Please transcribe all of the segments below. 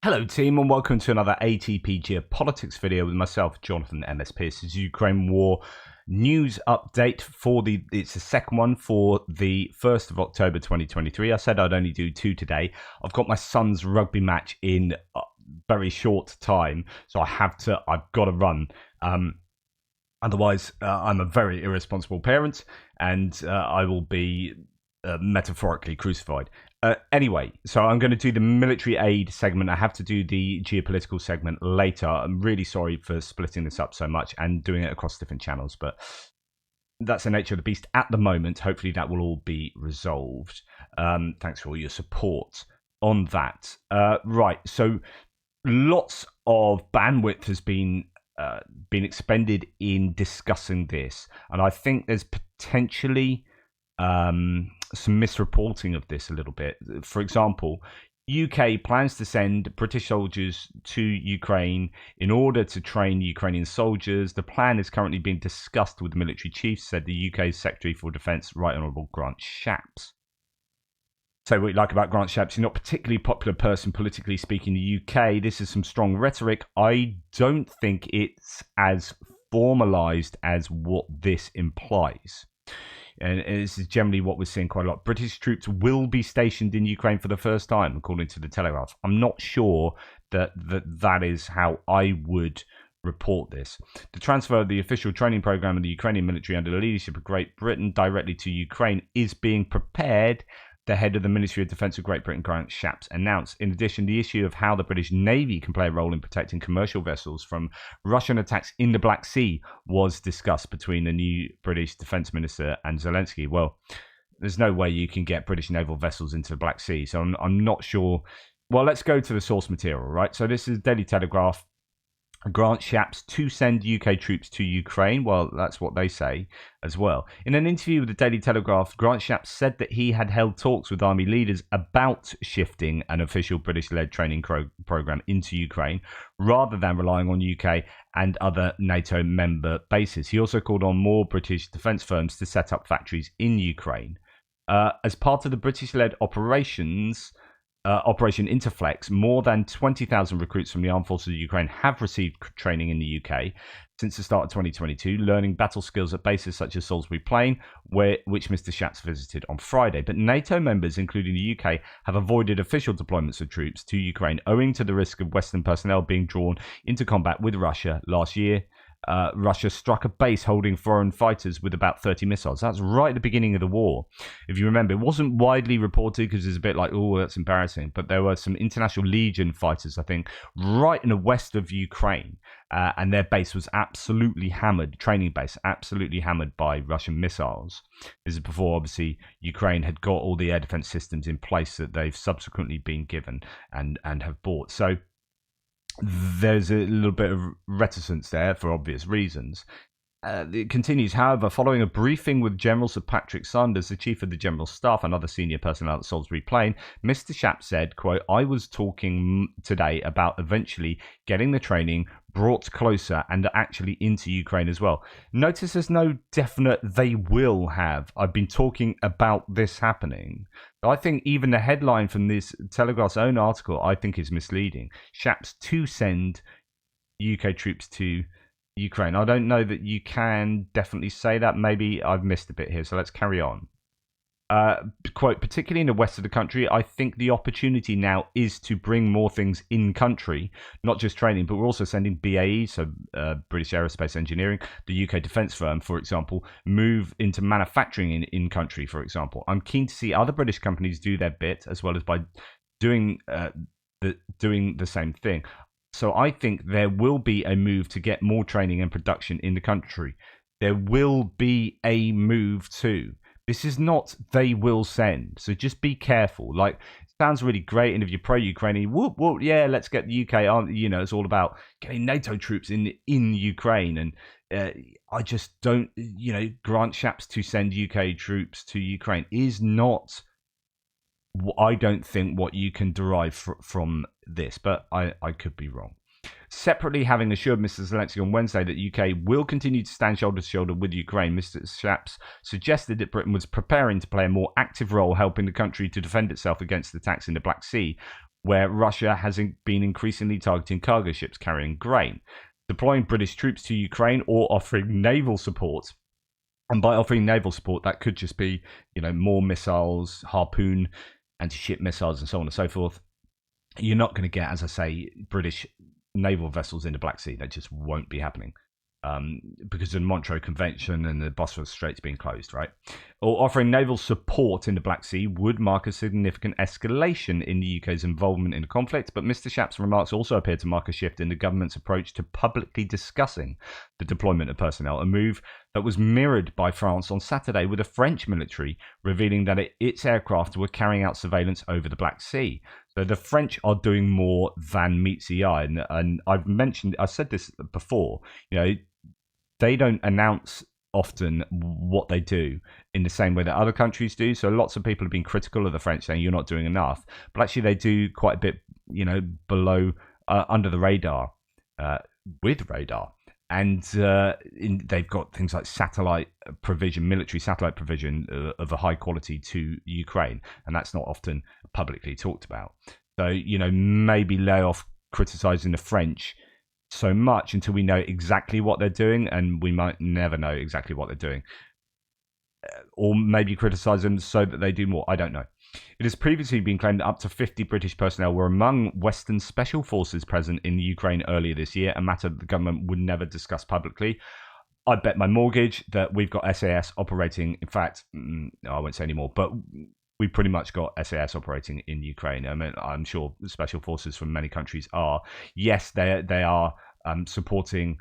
Hello team and welcome to another ATP Geopolitics video with myself, Jonathan MS Pearce's Ukraine War news update it's the second one for the 1st of October 2023. I said I'd only do two today. I've got my son's rugby match in a very short time, so I've got to run. Otherwise, I'm a very irresponsible parent and I will be metaphorically crucified. Anyway, so I'm going to do the military aid segment. I have to do the geopolitical segment later. I'm really sorry for splitting this up so much and doing it across different channels, but that's the nature of the beast at the moment. Hopefully that will all be resolved. Thanks for all your support on that. Right, so lots of bandwidth has been expended in discussing this, and I think there's potentially some misreporting of this a little bit. For example, UK plans to send British soldiers to Ukraine in order to train Ukrainian soldiers. The plan is currently being discussed with the military chiefs, said the UK's Secretary for Defence, Right Honourable Grant Shapps. So what you like about Grant Shapps, he's not a particularly popular person politically speaking in the UK. This is some strong rhetoric. I don't think it's as formalised as what this implies. And this is generally what we're seeing quite a lot. British troops will be stationed in Ukraine for the first time, according to the Telegraph. I'm not sure that is how I would report this. The transfer of the official training program of the Ukrainian military under the leadership of Great Britain directly to Ukraine is being prepared, the head of the Ministry of Defence of Great Britain, Grant Shapps, announced. In addition, the issue of how the British Navy can play a role in protecting commercial vessels from Russian attacks in the Black Sea was discussed between the new British Defence Minister and Zelensky. Well, there's no way you can get British naval vessels into the Black Sea, so I'm not sure. Well, let's go to the source material, right? So this is Daily Telegraph. Grant Shapps to send UK troops to Ukraine. Well, that's what they say as well. In an interview with the Daily Telegraph, Grant Shapps said that he had held talks with army leaders about shifting an official British-led training program into Ukraine rather than relying on UK and other NATO member bases. He also called on more British defence firms to set up factories in Ukraine. As part of the British-led Operation Interflex, more than 20,000 recruits from the armed forces of Ukraine have received training in the UK since the start of 2022, learning battle skills at bases such as Salisbury Plain, which Mr. Shapps visited on Friday. But NATO members, including the UK, have avoided official deployments of troops to Ukraine owing to the risk of Western personnel being drawn into combat with Russia last year. Russia struck a base holding foreign fighters with about 30 missiles. That's right at the beginning of the war. If you remember, it wasn't widely reported because it's a bit like, oh, that's embarrassing. But there were some International Legion fighters, I think, right in the west of Ukraine. And their base was absolutely hammered, training base, absolutely hammered by Russian missiles. This is before, obviously, Ukraine had got all the air defense systems in place that they've subsequently been given and have bought. So there's a little bit of reticence there for obvious reasons. It continues, however, following a briefing with General Sir Patrick Sanders, the Chief of the General Staff and other senior personnel at Salisbury Plain, Mr. Shapps said, quote, I was talking today about eventually getting the training brought closer and actually into Ukraine as well. Notice there's no definite they will have. I've been talking about this happening. I think even the headline from this Telegraph's own article, I think, is misleading. Shapps to send UK troops to Ukraine. I don't know that you can definitely say that. Maybe I've missed a bit here, so let's carry on. Quote, particularly in the west of the country, I think the opportunity now is to bring more things in country, not just training, but we're also sending BAE, so British Aerospace Engineering, the UK defence firm, for example, move into manufacturing in country, for example. I'm keen to see other British companies do their bit, as well as by doing the same thing. So I think there will be a move to get more training and production in the country. There will be a move too. This is not they will send. So just be careful. Like, it sounds really great. And if you're pro-Ukrainian, whoop, whoop, yeah, let's get the UK on. You know, it's all about getting NATO troops in Ukraine. And I just don't, Grant Shapps to send UK troops to Ukraine is not, I don't think, what you can derive from this. But I could be wrong. Separately, having assured Mr. Zelensky on Wednesday that the UK will continue to stand shoulder to shoulder with Ukraine, Mr. Shapps suggested that Britain was preparing to play a more active role helping the country to defend itself against attacks in the Black Sea, where Russia has been increasingly targeting cargo ships carrying grain, deploying British troops to Ukraine, or offering naval support. And by offering naval support, that could just be, more missiles, Harpoon, anti-ship missiles, and so on and so forth. You're not going to get, as I say, British naval vessels in the Black Sea. That just won't be happening. Because of the Montreux Convention and the Bosphorus Straits being closed, right? Or offering naval support in the Black Sea would mark a significant escalation in the UK's involvement in the conflict, but Mr. Schaap's remarks also appear to mark a shift in the government's approach to publicly discussing the deployment of personnel, a move that was mirrored by France on Saturday, with the French military revealing that its aircraft were carrying out surveillance over the Black Sea. So the French are doing more than meets the eye, and I've said this before, they don't announce often what they do in the same way that other countries do. So lots of people have been critical of the French, saying you're not doing enough. But actually, they do quite a bit, below, under the radar, with radar. And they've got things like satellite provision, military satellite provision of a high quality to Ukraine. And that's not often publicly talked about. So, maybe lay off criticizing the French so much until we know exactly what they're doing, and we might never know exactly what they're doing. Or maybe criticize them so that they do more. I don't know. It has previously been claimed that up to 50 British personnel were among Western special forces present in Ukraine earlier this year, a matter that the government would never discuss publicly. I bet my mortgage that we've got SAS operating. In fact, I won't say anymore, but we pretty much got SAS operating in Ukraine. I mean, I'm sure special forces from many countries are. Yes, they are supporting,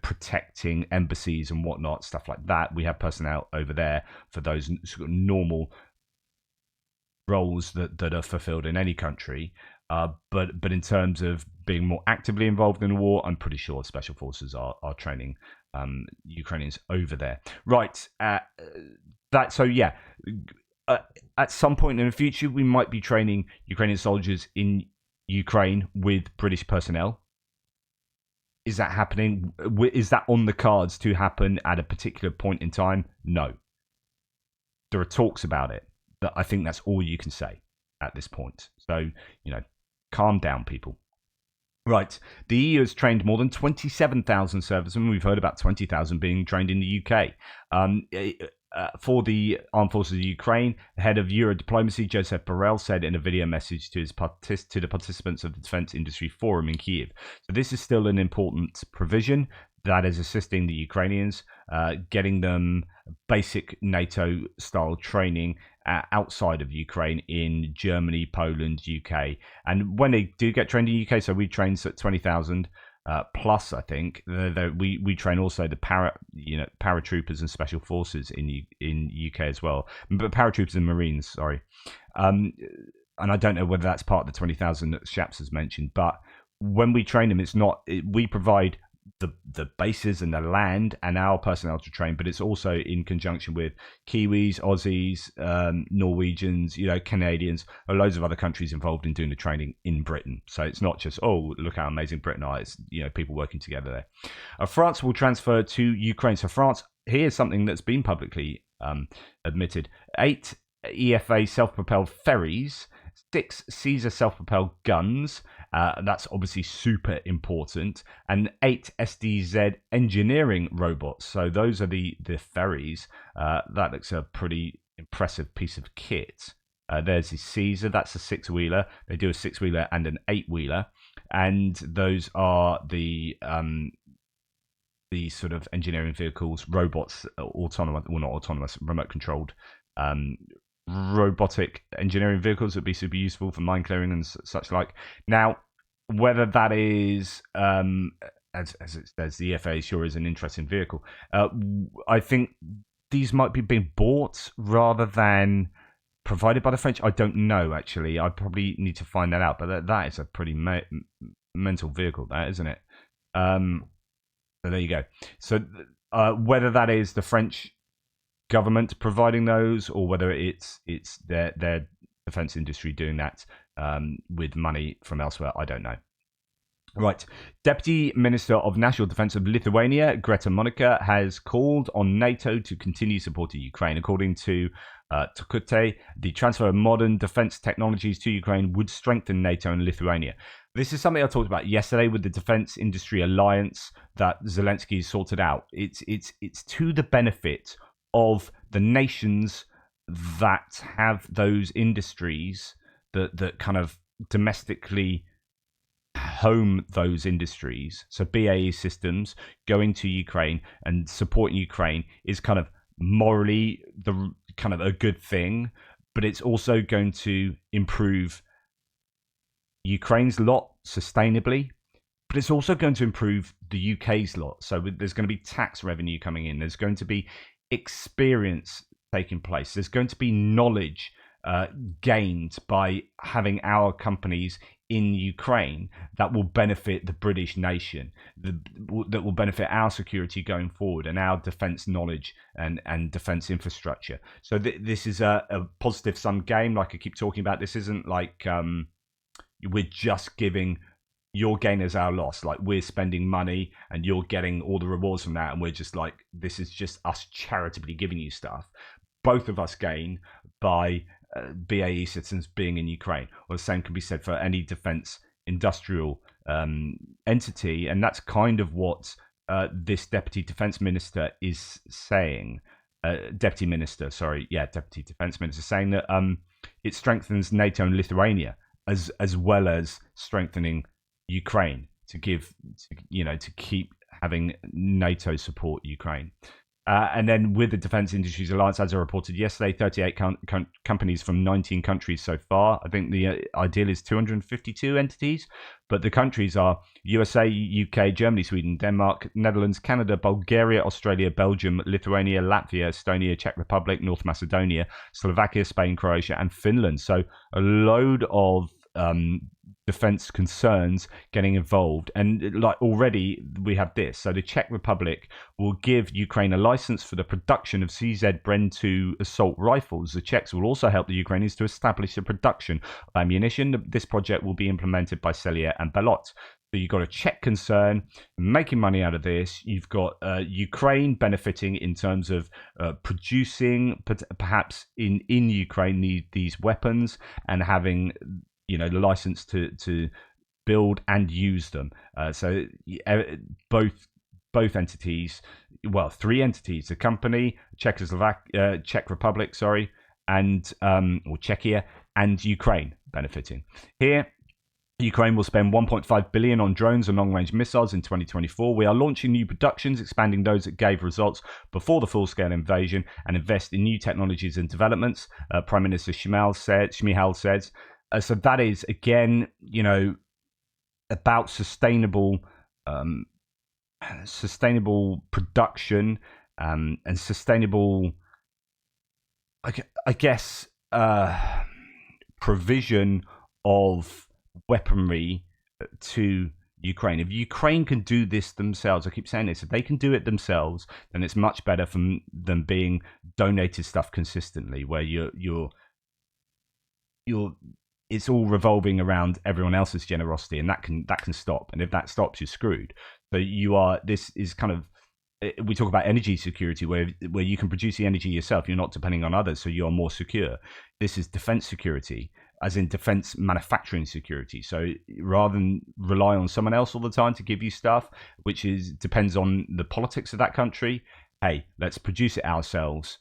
protecting embassies and whatnot, stuff like that. We have personnel over there for those sort of normal roles that are fulfilled in any country. But in terms of being more actively involved in the war, I'm pretty sure special forces are training Ukrainians over there. Right. At some point in the future, we might be training Ukrainian soldiers in Ukraine with British personnel. Is that happening? Is that on the cards to happen at a particular point in time? No. There are talks about it, but I think that's all you can say at this point. So, calm down, people. Right. The EU has trained more than 27,000 servicemen. We've heard about 20,000 being trained in the UK. For the Armed Forces of Ukraine, the head of Euro Diplomacy, Joseph Borrell, said in a video message to the participants of the Defence Industry Forum in Kyiv. So this is still an important provision that is assisting the Ukrainians, getting them basic NATO-style training outside of Ukraine in Germany, Poland, UK. And when they do get trained in the UK, so we trained 20,000 plus, I think we train also the paratroopers and special forces in UK as well, but paratroopers and Marines, sorry. And I don't know whether that's part of the 20,000 that Schaap has mentioned, but when we train them, we provide the bases and the land and our personnel to train, but it's also in conjunction with Kiwis, Aussies, Norwegians, Canadians, or loads of other countries involved in doing the training in Britain. So it's not just, look how amazing Britain are. It's, people working together there. France will transfer to Ukraine. So France, here's something that's been publicly admitted. 8 EFA self-propelled ferries, 6 Caesar self-propelled guns, that's obviously super important, and 8 SDZ engineering robots. So those are the ferries. That looks a pretty impressive piece of kit. There's the Caesar, that's a 6-wheeler. They do a 6-wheeler and an 8-wheeler, and those are the sort of engineering vehicles, robots, autonomous, well, not autonomous, remote controlled robotic engineering vehicles would be super useful for mine clearing and such like. Now, whether that is, as it says, the EFA sure is an interesting vehicle. I think these might be being bought rather than provided by the French. I don't know, actually. I probably need to find that out, but that is a pretty mental vehicle, that, isn't it? So there you go. So whether that is the French government providing those, or whether it's their defense industry doing that with money from elsewhere, I don't know. Right. Deputy Minister of National Defense of Lithuania, Greta Monika, has called on NATO to continue supporting Ukraine. According to Tukute, the transfer of modern defense technologies to Ukraine would strengthen NATO and Lithuania. This is something I talked about yesterday with the Defense Industry Alliance that Zelensky sorted out. It's to the benefit of the nations that have those industries that kind of domestically home those industries. So BAE Systems going to Ukraine and supporting Ukraine is kind of morally the kind of a good thing, but it's also going to improve Ukraine's lot sustainably, but it's also going to improve the UK's lot. So there's going to be tax revenue coming in. There's going to be experience taking place. There's going to be knowledge gained by having our companies in Ukraine that will benefit the British nation, that will benefit our security going forward and our defence knowledge and defence infrastructure. So this is a positive sum game, like I keep talking about. This isn't like we're just giving your gain as our loss. Like we're spending money and you're getting all the rewards from that, and we're just like, this is just us charitably giving you stuff. Both of us gain by BAE Systems being in Ukraine. Or the same can be said for any defense industrial entity, and that's kind of what this deputy defense minister is saying. Deputy defense minister saying that it strengthens NATO and Lithuania as well as strengthening Ukraine to keep having NATO support Ukraine. And then with the Defence Industries Alliance, as I reported yesterday, 38 companies from 19 countries so far. I think the ideal is 252 entities, but the countries are USA, UK, Germany, Sweden, Denmark, Netherlands, Canada, Bulgaria, Australia, Belgium, Lithuania, Latvia, Estonia, Czech Republic, North Macedonia, Slovakia, Spain, Croatia, and Finland. So a load of defense concerns getting involved, and like already we have this. So the Czech Republic will give Ukraine a license for the production of CZ Bren 2 assault rifles. The Czechs will also help the Ukrainians to establish the production of ammunition. This project will be implemented by Celia and Belot. So you've got a Czech concern making money out of this. You've got Ukraine benefiting in terms of producing perhaps in Ukraine these weapons and having the license to build and use them. So both entities, well, three entities: the company, Czech Republic, and or Czechia, and Ukraine benefiting. Here, Ukraine will spend 1.5 billion on drones and long-range missiles in 2024. We are launching new productions, expanding those that gave results before the full-scale invasion, and invest in new technologies and developments. Prime Minister Shmyhal says. So that is, again, about sustainable production and sustainable, I guess, provision of weaponry to Ukraine. If Ukraine can do this themselves, I keep saying this, if they can do it themselves, then it's much better from them being donated stuff consistently, where you're it's all revolving around everyone else's generosity, and that can stop. And if that stops, you're screwed. So this is kind of, we talk about energy security, where you can produce the energy yourself. You're not depending on others, so you're more secure. This is defense security, as in defense manufacturing security. So rather than rely on someone else all the time to give you stuff, which depends on the politics of that country, hey, let's produce it ourselves.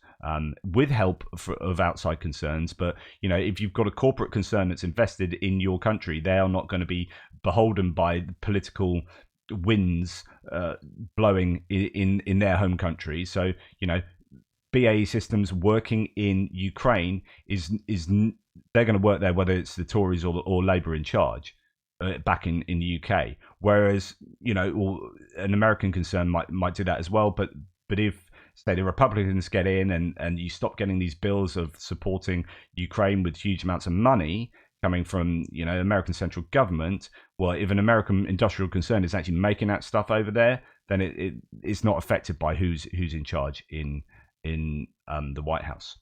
With help of outside concerns. But if you've got a corporate concern that's invested in your country, they are not going to be beholden by political winds blowing in their home country. So BAE Systems working in Ukraine is they're going to work there whether it's the Tories or Labour in charge back in the UK. Whereas an American concern might do that as well. But if, say, the Republicans get in and you stop getting these bills of supporting Ukraine with huge amounts of money coming from American central government, well, if an American industrial concern is actually making that stuff over there, then it's not affected by who's in charge in the White House.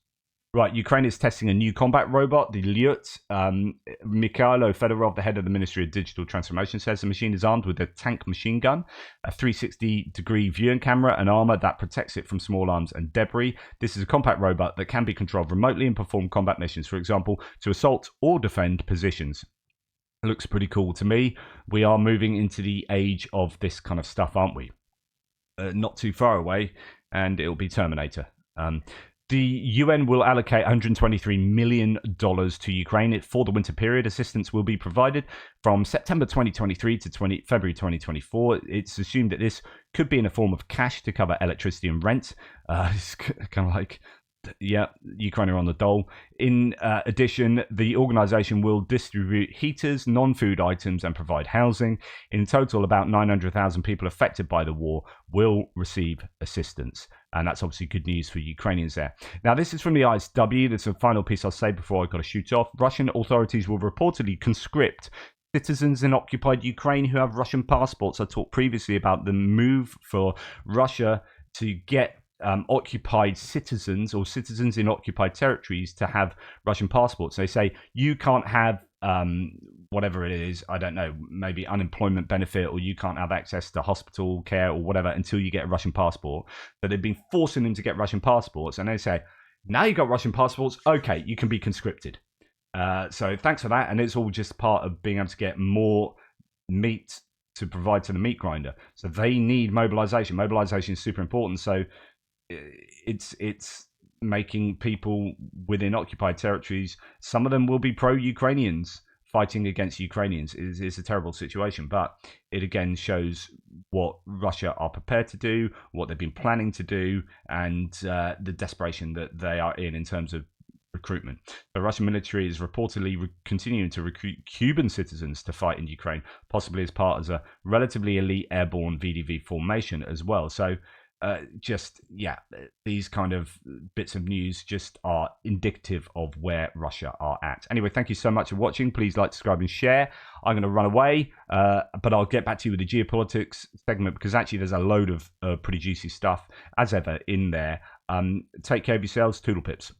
Right, Ukraine is testing a new combat robot, the Lyut. Mikhailo Fedorov, the head of the Ministry of Digital Transformation, says the machine is armed with a tank machine gun, a 360-degree viewing camera, and armor that protects it from small arms and debris. This is a compact robot that can be controlled remotely and perform combat missions, for example, to assault or defend positions. It looks pretty cool to me. We are moving into the age of this kind of stuff, aren't we? Not too far away, and it'll be Terminator. The UN will allocate $123 million to Ukraine for the winter period. Assistance will be provided from September 2023 to February 2024. It's assumed that this could be in a form of cash to cover electricity and rent. It's kind of like, yeah, Ukraine are on the dole. In addition, the organisation will distribute heaters, non-food items, and provide housing. In total, about 900,000 people affected by the war will receive assistance. And that's obviously good news for Ukrainians there. Now, this is from the ISW. This is the final piece I'll say before I've got to shoot off. Russian authorities will reportedly conscript citizens in occupied Ukraine who have Russian passports. I talked previously about the move for Russia to get occupied citizens or citizens in occupied territories to have Russian passports. They say you can't have whatever it is, I don't know, maybe unemployment benefit, or you can't have access to hospital care or whatever until you get a Russian passport. But they've been forcing them to get Russian passports, and they say, now you got Russian passports, okay, you can be conscripted. So thanks for that, and it's all just part of being able to get more meat to provide to the meat grinder. So they need mobilization. Mobilization is super important. So it's making people within occupied territories, some of them will be pro-Ukrainians fighting against Ukrainians. Is a terrible situation, but it again shows what Russia are prepared to do, what they've been planning to do, and the desperation that they are in terms of recruitment. The Russian military is reportedly continuing to recruit Cuban citizens to fight in Ukraine, possibly as part of a relatively elite airborne VDV formation as well. So these kind of bits of news just are indicative of where Russia are at. Anyway, thank you so much for watching. Please like, subscribe, and share. I'm going to run away, but I'll get back to you with the geopolitics segment, because actually there's a load of pretty juicy stuff, as ever, in there. Take care of yourselves. Toodle pips.